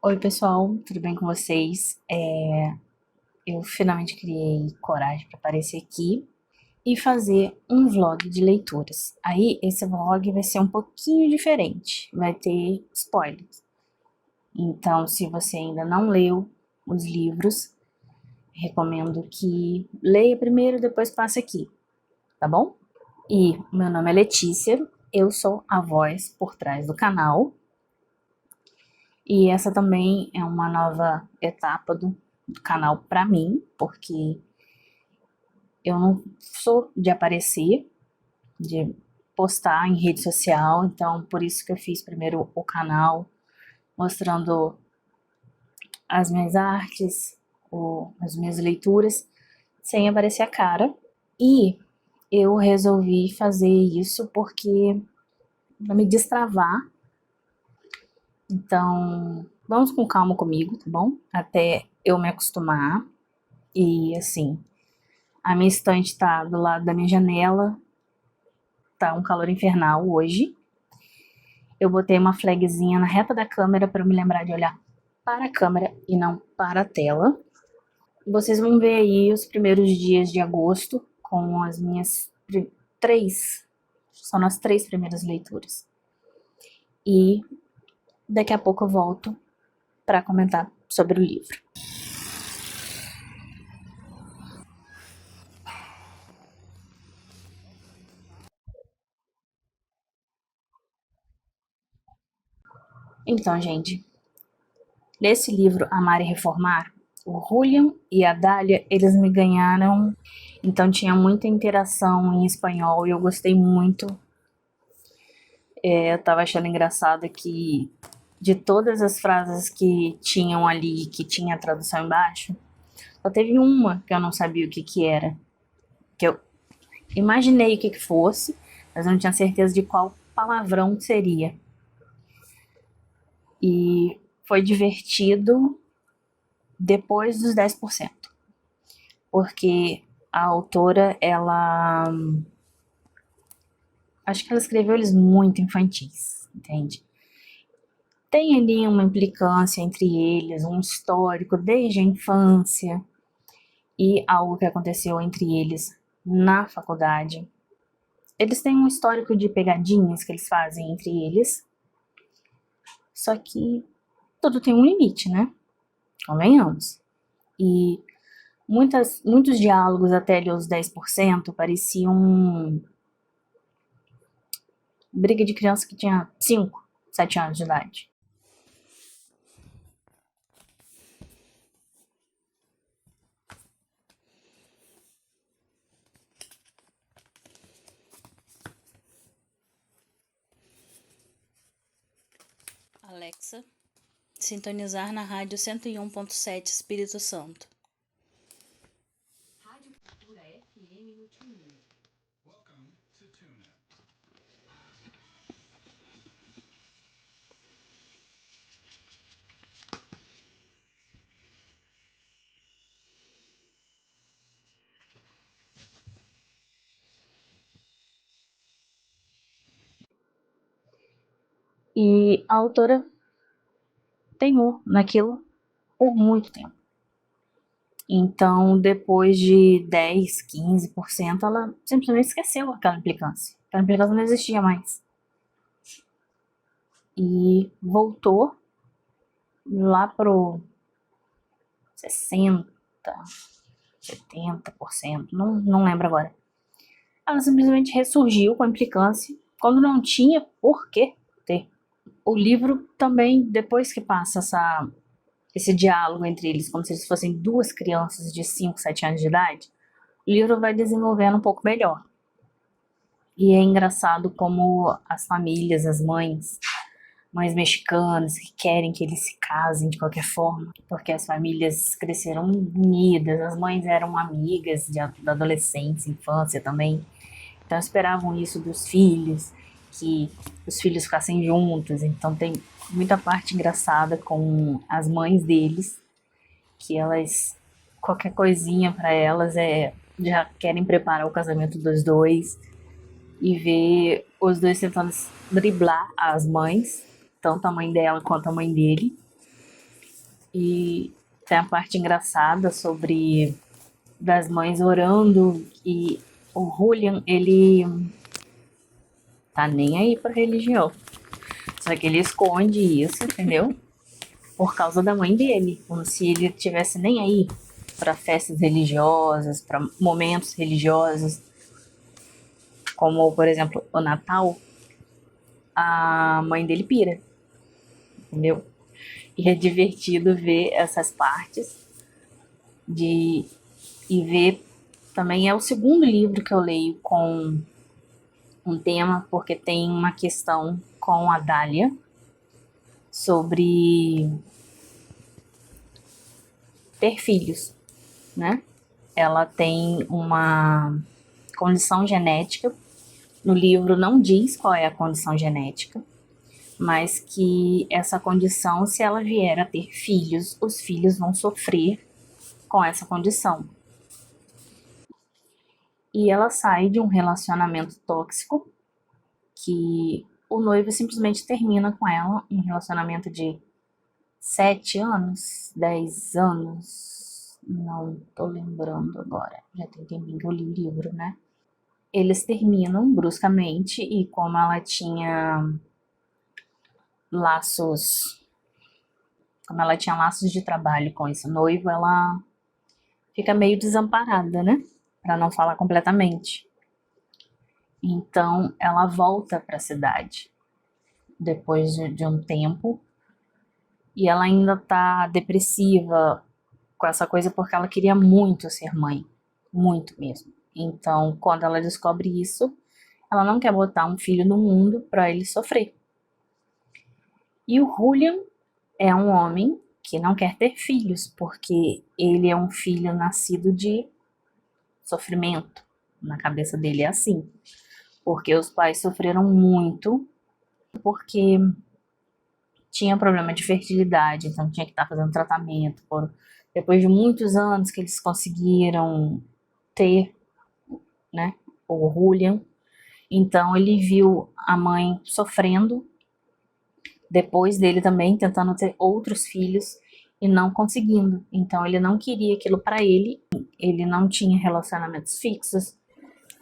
Oi, pessoal, tudo bem com vocês? Eu finalmente criei coragem para aparecer aqui e fazer um vlog de leituras. Aí, esse vlog vai ser um pouquinho diferente, vai ter spoilers. Então, se você ainda não leu os livros, recomendo que leia primeiro, depois passe aqui, tá bom? E meu nome é Letícia, eu sou a voz por trás do canal. E essa também é uma nova etapa do canal para mim, porque eu não sou de aparecer, de postar em rede social, então por isso que eu fiz primeiro o canal mostrando as minhas artes, as minhas leituras, sem aparecer a cara. E eu resolvi fazer isso porque para me destravar. Então, vamos com calma comigo, tá bom? Até eu me acostumar. E assim, a minha estante tá do lado da minha janela, tá um calor infernal hoje. Eu botei uma flagzinha na reta da câmera para me lembrar de olhar para a câmera e não para a tela. Vocês vão ver aí os primeiros dias de agosto com as minhas três, são as três primeiras leituras. E daqui a pouco eu volto para comentar sobre o livro. Então, gente, nesse livro Amar e Reformar, o Julian e a Dália, eles me ganharam, então tinha muita interação em espanhol e eu gostei muito. Eu tava achando engraçado que de todas as frases que tinham ali, que tinha a tradução embaixo, só teve uma que eu não sabia o que que era, que eu imaginei o que que fosse, mas eu não tinha certeza de qual palavrão seria. E foi divertido depois dos 10%, porque a autora, ela acho que ela escreveu eles muito infantis, entende? Tem ali uma implicância entre eles, um histórico desde a infância e algo que aconteceu entre eles na faculdade. Eles têm um histórico de pegadinhas que eles fazem entre eles, só que tudo tem um limite, né? Convenhamos. E muitos diálogos até ali os 10% pareciam briga de criança que tinha 5, 7 anos de idade. Alexa, sintonizar na rádio 101.7 Espírito Santo. Rádio Cultura FM no TuneIn. Welcome to TuneIn. E a autora teimou naquilo por muito tempo. Então, depois de 10, 15%, ela simplesmente esqueceu aquela implicância. Aquela implicância não existia mais. E voltou lá pro 60, 70%, não lembro agora. Ela simplesmente ressurgiu com a implicância quando não tinha por que ter. O livro também, depois que passa esse diálogo entre eles, como se eles fossem duas crianças de 5, 7 anos de idade, o livro vai desenvolvendo um pouco melhor. E é engraçado como as famílias, as mães mexicanas que querem que eles se casem de qualquer forma, porque as famílias cresceram unidas, as mães eram amigas da adolescência, infância também, então esperavam isso dos filhos, que os filhos ficassem juntos, então tem muita parte engraçada com as mães deles, que elas, qualquer coisinha para elas já querem preparar o casamento dos dois, e ver os dois tentando driblar as mães, tanto a mãe dela quanto a mãe dele. E tem a parte engraçada sobre das mães orando e o Julian, ele tá nem aí pra religião. Só que ele esconde isso, entendeu? Por causa da mãe dele, como se ele tivesse nem aí para festas religiosas, para momentos religiosos, como por exemplo o Natal, a mãe dele pira, entendeu? E é divertido ver essas partes de e ver também é o segundo livro que eu leio com um tema, porque tem uma questão com a Dália sobre ter filhos, né? Ela tem uma condição genética. No livro não diz qual é a condição genética, mas que essa condição, se ela vier a ter filhos, os filhos vão sofrer com essa condição. E ela sai de um relacionamento tóxico que o noivo simplesmente termina com ela, um relacionamento de 7 anos, 10 anos, não tô lembrando agora, já tem tempinho que eu li o livro, né? Eles terminam bruscamente e como ela tinha laços, como ela tinha laços de trabalho com esse noivo, ela fica meio desamparada, né? Para não falar completamente. Então ela volta para a cidade depois de um tempo e ela ainda tá depressiva com essa coisa porque ela queria muito ser mãe, muito mesmo. Então, quando ela descobre isso, ela não quer botar um filho no mundo para ele sofrer. E o Julian é um homem que não quer ter filhos, porque ele é um filho nascido de sofrimento. Na cabeça dele é assim. Porque os pais sofreram muito, porque tinha problema de fertilidade, então tinha que estar fazendo tratamento. Depois de muitos anos que eles conseguiram ter, né, o Julian, então ele viu a mãe sofrendo, depois dele também tentando ter outros filhos e não conseguindo. Então ele não queria aquilo para ele, ele não tinha relacionamentos fixos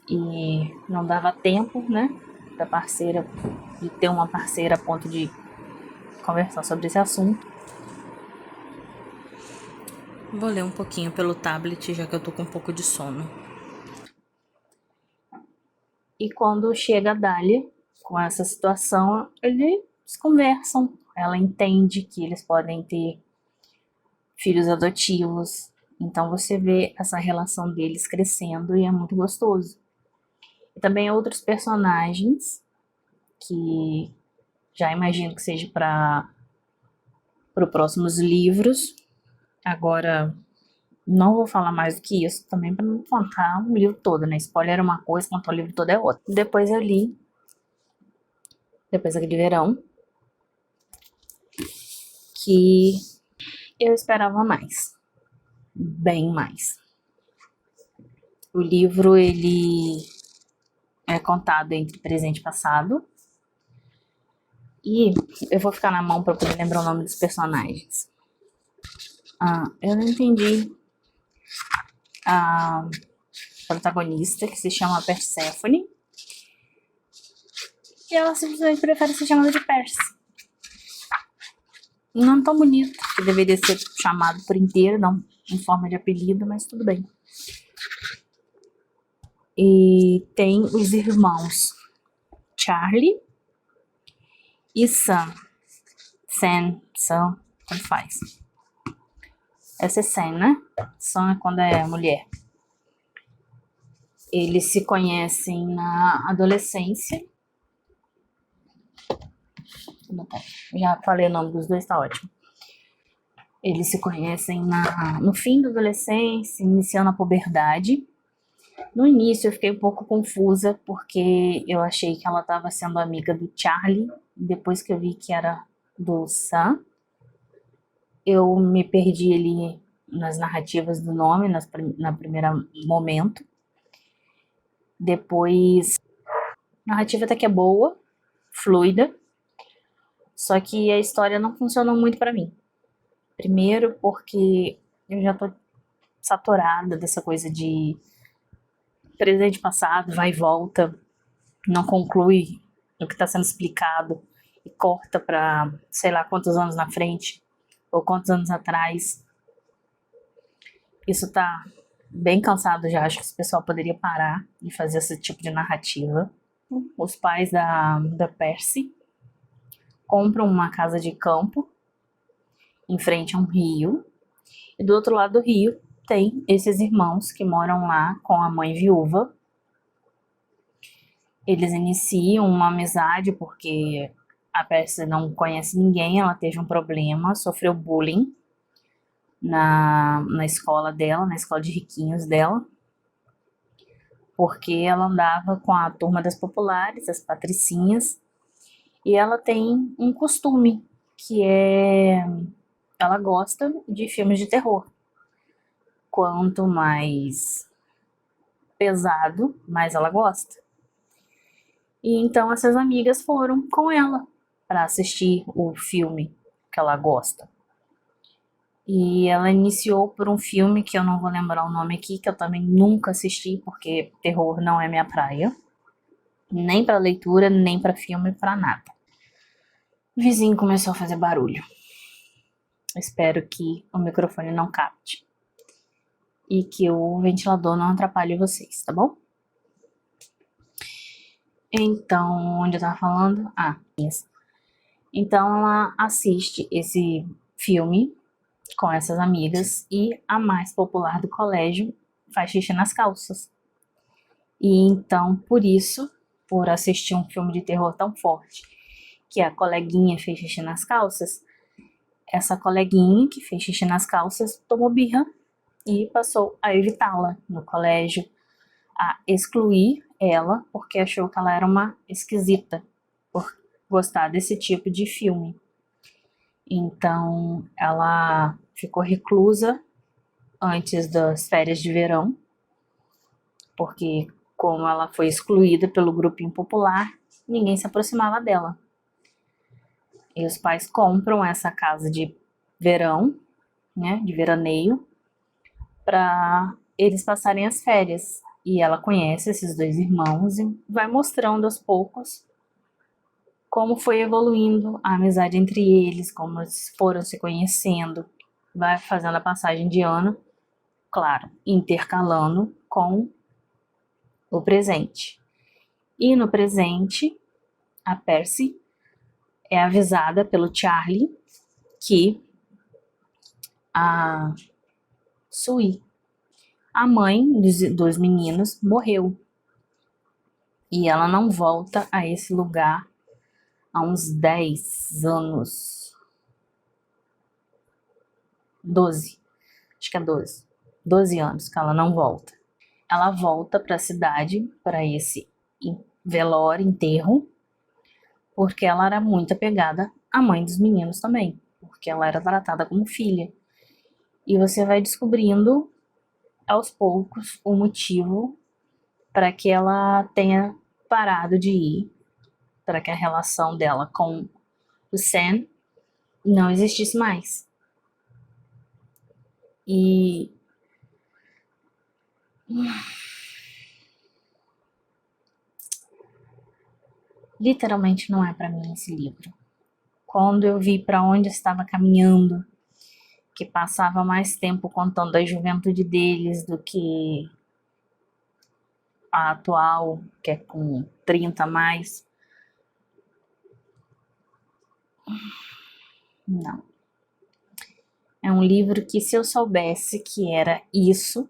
e não dava tempo, né, da parceira, de ter uma parceira a ponto de conversar sobre esse assunto. Vou ler um pouquinho pelo tablet, já que eu tô com um pouco de sono. E quando chega a Dália com essa situação, eles conversam. Ela entende que eles podem ter filhos adotivos. Então você vê essa relação deles crescendo e é muito gostoso. E também outros personagens que já imagino que seja para os próximos livros. Agora, não vou falar mais do que isso também para não contar o livro todo, né? Spoiler é uma coisa, contar o livro todo é outra. Depois eu li, depois daquele verão, que eu esperava mais, bem mais. O livro, ele é contado entre presente e passado, e eu vou ficar na mão para poder lembrar o nome dos personagens. Eu não entendi a protagonista, que se chama Persephone, e ela simplesmente prefere ser chamada de Perse. Não tão bonito, que deveria ser chamado por inteiro, não em forma de apelido, mas tudo bem. E tem os irmãos Charlie e Sam. Sam, tanto faz. Essa é Sam, né? Sam é quando é mulher. Eles se conhecem na adolescência. Já falei o nome dos dois, tá ótimo. Eles se conhecem no fim da adolescência, iniciando a puberdade. No início eu fiquei um pouco confusa, porque eu achei que ela estava sendo amiga do Charlie, depois que eu vi que era do Sam. Eu me perdi ali nas narrativas do nome, na primeira momento. Depois, a narrativa até que é boa, fluida, só que a história não funcionou muito para mim. Primeiro porque eu já tô saturada dessa coisa de presente passado, vai e volta, não conclui o que está sendo explicado e corta para sei lá quantos anos na frente ou quantos anos atrás. Isso tá bem cansado já, acho que esse pessoal poderia parar de fazer esse tipo de narrativa. Os pais da Percy compram uma casa de campo em frente a um rio, e do outro lado do rio tem esses irmãos que moram lá com a mãe viúva. Eles iniciam uma amizade porque a Percy não conhece ninguém, ela teve um problema, sofreu bullying na escola dela, na escola de riquinhos dela, porque ela andava com a turma das populares, as patricinhas, e ela tem um costume, que é... ela gosta de filmes de terror. Quanto mais pesado, mais ela gosta. E então essas amigas foram com ela para assistir o filme que ela gosta. E ela iniciou por um filme que eu não vou lembrar o nome aqui, que eu também nunca assisti, porque terror não é minha praia. Nem para leitura, nem para filme, para nada. O vizinho começou a fazer barulho. Espero que o microfone não capte. E que o ventilador não atrapalhe vocês, tá bom? Então, onde eu tava falando? Isso. Então ela assiste esse filme com essas amigas e a mais popular do colégio faz xixi nas calças. E então, por isso, por assistir um filme de terror tão forte que a coleguinha fez xixi nas calças, essa coleguinha que fez xixi nas calças tomou birra e passou a evitá-la no colégio, a excluir ela, porque achou que ela era uma esquisita por gostar desse tipo de filme. Então, ela ficou reclusa antes das férias de verão, porque como ela foi excluída pelo grupinho popular, ninguém se aproximava dela. E os pais compram essa casa de verão, né, de veraneio, para eles passarem as férias. E ela conhece esses dois irmãos e vai mostrando aos poucos como foi evoluindo a amizade entre eles, como eles foram se conhecendo, vai fazendo a passagem de ano, claro, intercalando com o presente. E no presente, a Percy é avisada pelo Charlie que a Sui, a mãe dos meninos, morreu. E ela não volta a esse lugar há uns 10 anos. 12. Acho que é 12. 12 anos que ela não volta. Ela volta para a cidade, para esse velório, enterro, porque ela era muito apegada à mãe dos meninos também, porque ela era tratada como filha. E você vai descobrindo aos poucos o motivo para que ela tenha parado de ir, para que a relação dela com o Sam não existisse mais. E literalmente não é para mim esse livro. Quando eu vi para onde estava caminhando, que passava mais tempo contando a juventude deles do que a atual, que é com 30 a mais. Não. É um livro que, se eu soubesse que era isso,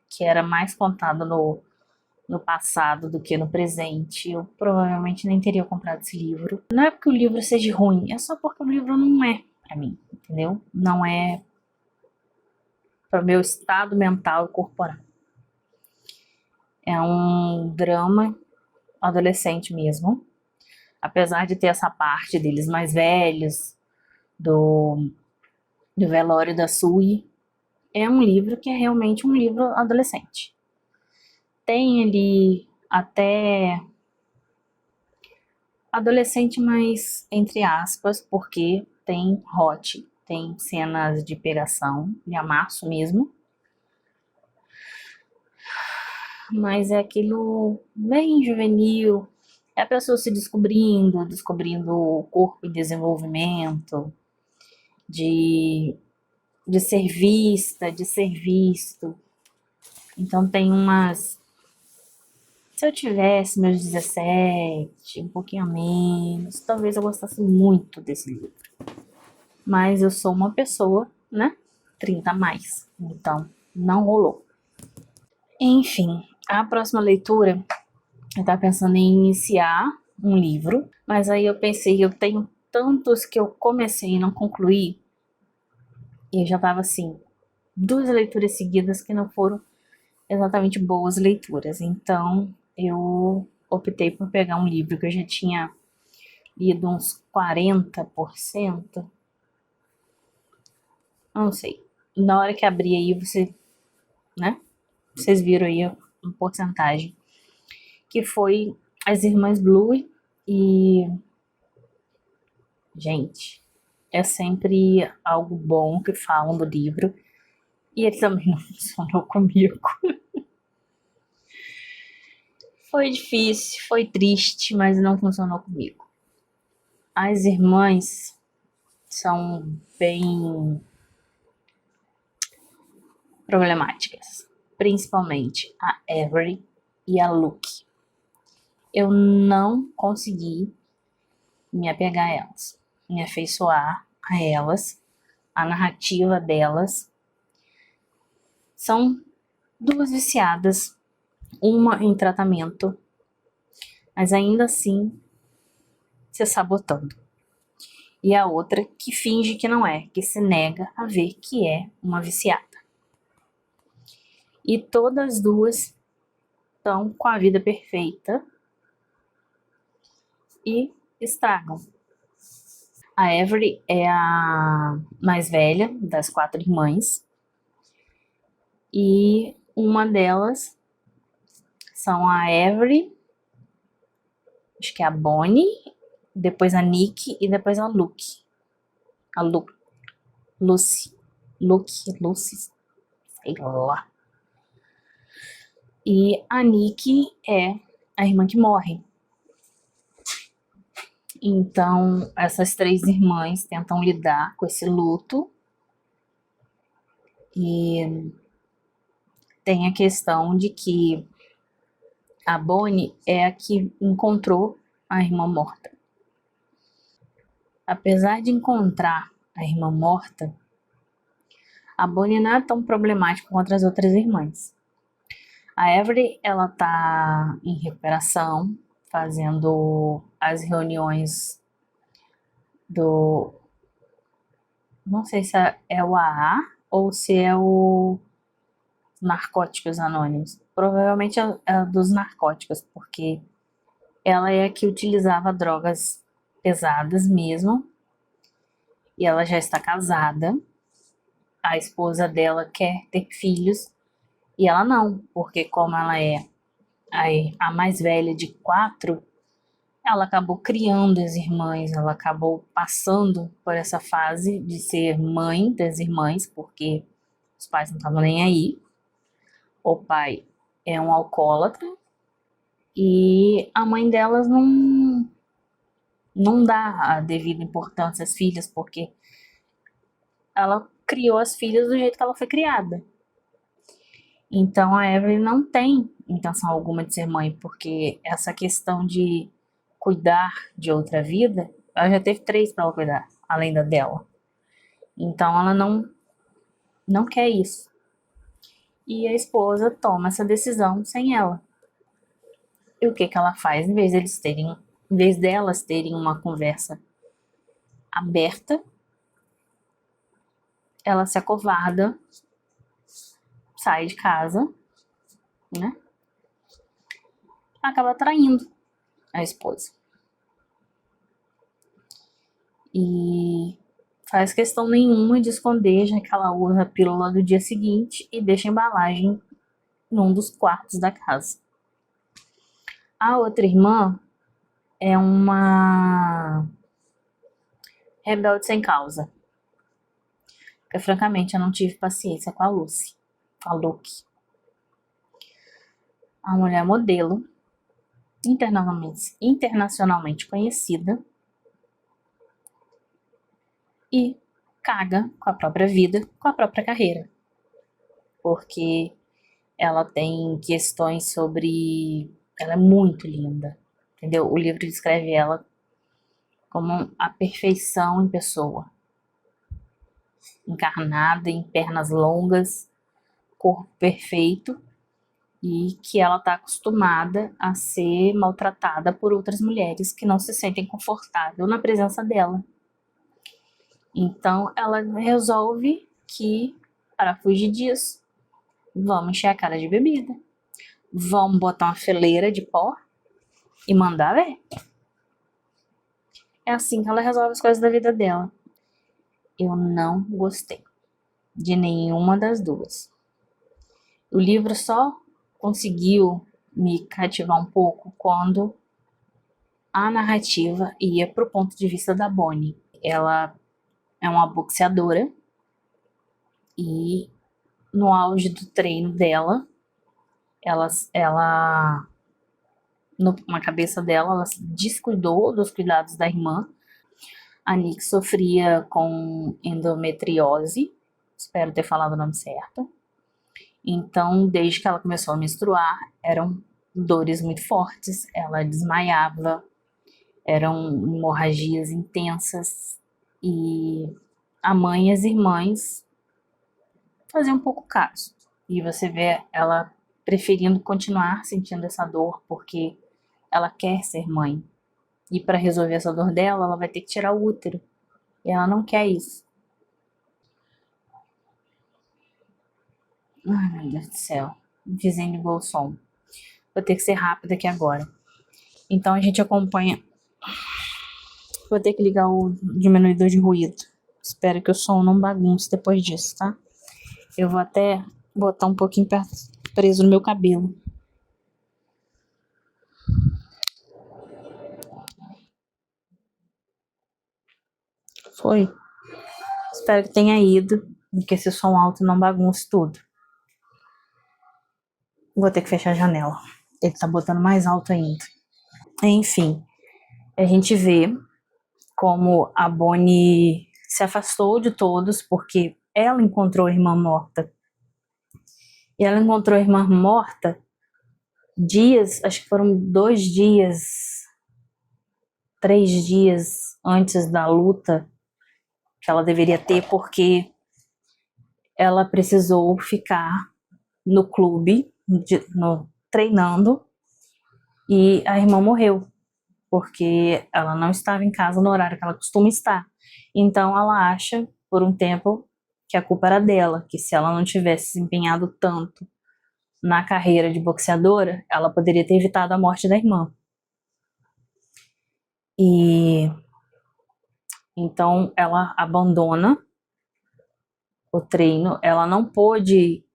que era mais contado no passado do que no presente, eu provavelmente nem teria comprado esse livro. Não é porque o livro seja ruim, é só porque o livro não é pra mim, entendeu? Não é para o meu estado mental e corporal. É um drama adolescente mesmo, apesar de ter essa parte deles mais velhos, do velório da Sui. É um livro que é realmente um livro adolescente. Tem ali até adolescente, mas entre aspas, porque tem hot. tem cenas de pegação, de amasso mesmo. Mas é aquilo bem juvenil. É a pessoa se descobrindo o corpo em desenvolvimento, de, de ser vista, de ser visto. Então tem umas. Se eu tivesse meus 17, um pouquinho a menos, talvez eu gostasse muito desse livro. Mas eu sou uma pessoa, né? 30 a mais. Então, não rolou. Enfim, a próxima leitura, eu tava pensando em iniciar um livro, mas aí eu pensei, eu tenho tantos que eu comecei e não concluí, e eu já tava assim, 2 leituras seguidas que não foram exatamente boas leituras. Então, eu optei por pegar um livro que eu já tinha lido uns 40%, não sei. Na hora que abrir aí, né? Vocês viram aí a porcentagem. Que foi As Irmãs Blue e... Gente, é sempre algo bom que falam do livro. E ele também não funcionou comigo. Foi difícil, foi triste, mas não funcionou comigo. As irmãs são bem problemáticas, principalmente a Avery e a Luke. Eu não consegui me apegar a elas, me afeiçoar a elas, a narrativa delas. São 2 viciadas, uma em tratamento, mas ainda assim se sabotando. E a outra que finge que não é, que se nega a ver que é uma viciada. E todas 2 estão com a vida perfeita e estragam. A Avery é a mais velha das 4 irmãs e uma delas são a Avery, acho que é a Bonnie, depois a Nick e depois a Luke. A Lucy, sei lá. E a Nick é a irmã que morre. Então, essas 3 irmãs tentam lidar com esse luto. E tem a questão de que a Bonnie é a que encontrou a irmã morta. Apesar de encontrar a irmã morta, a Bonnie não é tão problemática quanto as outras irmãs. A Avery, ela tá em recuperação, fazendo as reuniões do... Não sei se é o AA ou se é o Narcóticos Anônimos. Provavelmente é dos narcóticos, porque ela é a que utilizava drogas pesadas mesmo. E ela já está casada. A esposa dela quer ter filhos e ela não, porque como ela é a mais velha de 4, ela acabou criando as irmãs, ela acabou passando por essa fase de ser mãe das irmãs, porque os pais não estavam nem aí. O pai é um alcoólatra e a mãe delas não dá a devida importância às filhas, porque ela criou as filhas do jeito que ela foi criada. Então a Evelyn não tem intenção alguma de ser mãe, porque essa questão de cuidar de outra vida, ela já teve 3 para ela cuidar, além da dela. Então ela não quer isso. E a esposa toma essa decisão sem ela. E o que que ela faz? Em vez delas terem uma conversa aberta, ela se acovarda, sai de casa, né? Acaba traindo a esposa. E faz questão nenhuma de esconder, já que ela usa a pílula do dia seguinte e deixa a embalagem num dos quartos da casa. A outra irmã é uma rebelde sem causa. Porque, francamente, eu não tive paciência com a Lucy, com a Luke. A mulher modelo, internacionalmente conhecida, e caga com a própria vida, com a própria carreira. Porque ela tem questões sobre... Ela é muito linda, entendeu? O livro descreve ela como a perfeição em pessoa. Encarnada, em pernas longas, corpo perfeito, e que ela está acostumada a ser maltratada por outras mulheres que não se sentem confortáveis na presença dela. Então ela resolve que, para fugir disso, vamos encher a cara de bebida, vamos botar uma fileira de pó e mandar ver. É assim que ela resolve as coisas da vida dela. Eu não gostei de nenhuma das duas. O livro só conseguiu me cativar um pouco quando a narrativa ia pro ponto de vista da Bonnie. Ela é uma boxeadora e no auge do treino dela, na cabeça dela, ela se descuidou dos cuidados da irmã. A Nick sofria com endometriose, espero ter falado o nome certo. Então, desde que ela começou a menstruar, eram dores muito fortes, ela desmaiava, eram hemorragias intensas, e a mãe e as irmãs faziam pouco caso. E você vê ela preferindo continuar sentindo essa dor porque ela quer ser mãe. E para resolver essa dor dela, ela vai ter que tirar o útero. E ela não quer isso. Ai, meu Deus do céu. Vizinho ligou o som. Vou ter que ser rápida aqui agora. Então a gente acompanha. Vou ter que ligar o diminuidor de ruído. Espero que o som não bagunce depois disso, tá? Eu vou até botar um pouquinho preso no meu cabelo. Foi? Espero que tenha ido, e que esse som alto não bagunce tudo. Vou ter que fechar a janela. Ele tá botando mais alto ainda. Enfim, a gente vê como a Bonnie se afastou de todos porque ela encontrou a irmã morta. E ela encontrou a irmã morta dias, acho que foram 2 dias, 3 dias antes da luta que ela deveria ter, porque ela precisou ficar no clube, treinando, e a irmã morreu, porque ela não estava em casa no horário que ela costuma estar. Então ela acha, por um tempo, que a culpa era dela, que se ela não tivesse se empenhado tanto na carreira de boxeadora, ela poderia ter evitado a morte da irmã. E então ela abandona o treino, ela não pôde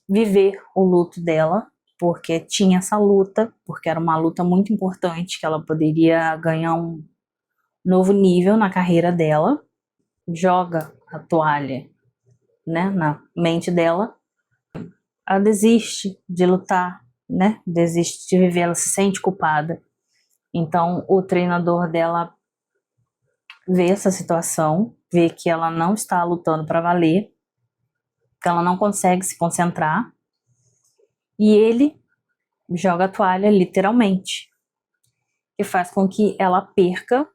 viver o luto dela, porque tinha essa luta, porque era uma luta muito importante, que ela poderia ganhar um novo nível na carreira dela. Joga a toalha, né, na mente dela. Ela desiste de lutar, né, desiste de viver, ela se sente culpada. Então o treinador dela vê essa situação, vê que ela não está lutando para valer, que ela não consegue se concentrar, e ele joga a toalha literalmente, e faz com que ela perca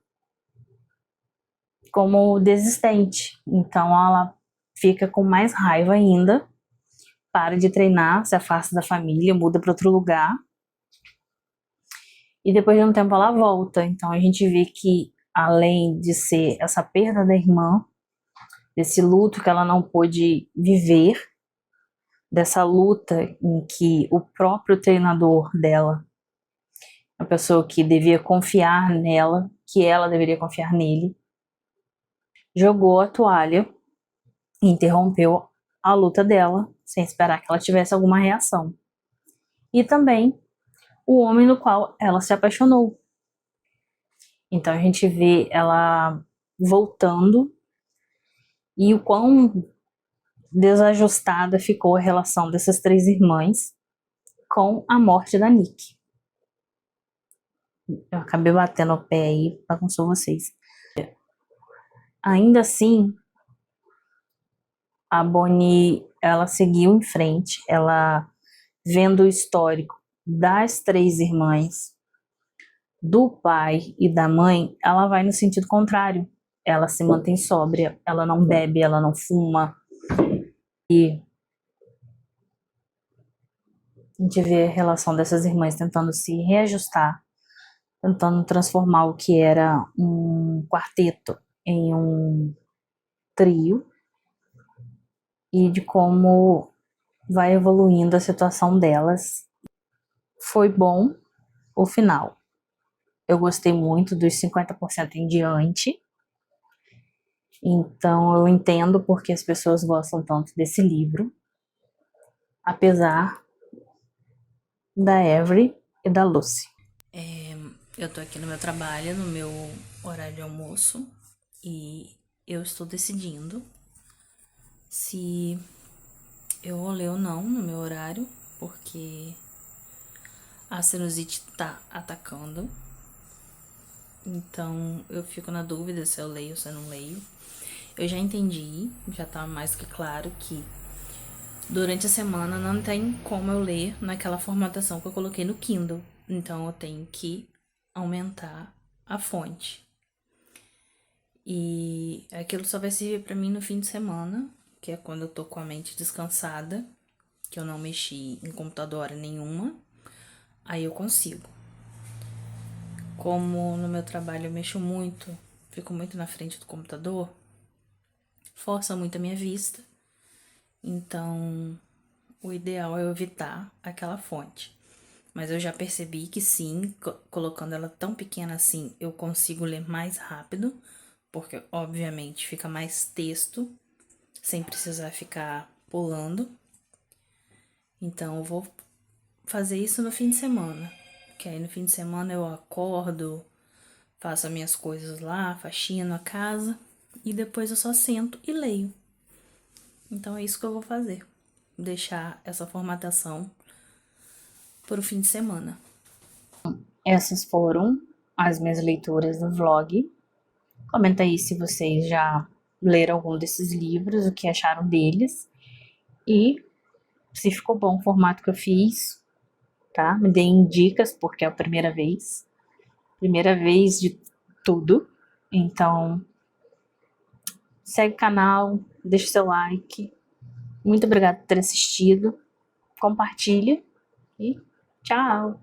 como desistente. Então ela fica com mais raiva ainda, para de treinar, se afasta da família, muda para outro lugar, e depois de um tempo ela volta. Então a gente vê que, além de ser essa perda da irmã, desse luto que ela não pôde viver, dessa luta em que o próprio treinador dela, a pessoa que devia confiar nela, que ela deveria confiar nele, jogou a toalha e interrompeu a luta dela, sem esperar que ela tivesse alguma reação. E também o homem no qual ela se apaixonou. Então a gente vê ela voltando e o quão desajustada ficou a relação dessas três irmãs com a morte da Nick. Eu acabei batendo o pé aí, bagunçou vocês. Ainda assim, a Bonnie, ela seguiu em frente, ela vendo o histórico das três irmãs, do pai e da mãe, ela vai no sentido contrário. Ela se mantém sóbria, ela não bebe, ela não fuma. E a gente vê a relação dessas irmãs tentando se reajustar, tentando transformar o que era um quarteto em um trio, e de como vai evoluindo a situação delas. Foi bom o final. Eu gostei muito dos 50% em diante. Então eu entendo porque as pessoas gostam tanto desse livro, apesar da Avery e da Lucy. Eu tô aqui no meu trabalho, no meu horário de almoço, e eu estou decidindo se eu vou ler ou não no meu horário, porque a sinusite tá atacando. Então eu fico na dúvida se eu leio ou se eu não leio. Eu já entendi, já tá mais que claro que durante a semana não tem como eu ler naquela formatação que eu coloquei no Kindle. Então eu tenho que aumentar a fonte. E aquilo só vai servir pra mim no fim de semana, que é quando eu tô com a mente descansada, que eu não mexi em computador nenhuma. Aí eu consigo. Como no meu trabalho eu mexo muito, fico muito na frente do computador, força muito a minha vista. Então, o ideal é eu evitar aquela fonte. Mas eu já percebi que sim, colocando ela tão pequena assim, eu consigo ler mais rápido, porque obviamente fica mais texto, sem precisar ficar pulando. Então eu vou fazer isso no fim de semana, que aí no fim de semana eu acordo, faço as minhas coisas lá, faxino a casa e depois eu só sento e leio. Então é isso que eu vou fazer, deixar essa formatação para o fim de semana. Essas foram as minhas leituras do vlog. Comenta aí se vocês já leram algum desses livros, o que acharam deles e se ficou bom o formato que eu fiz, tá? Me deem dicas, porque é a primeira vez de tudo. Então, segue o canal, deixa seu like. Muito obrigada por ter assistido. Compartilha e tchau!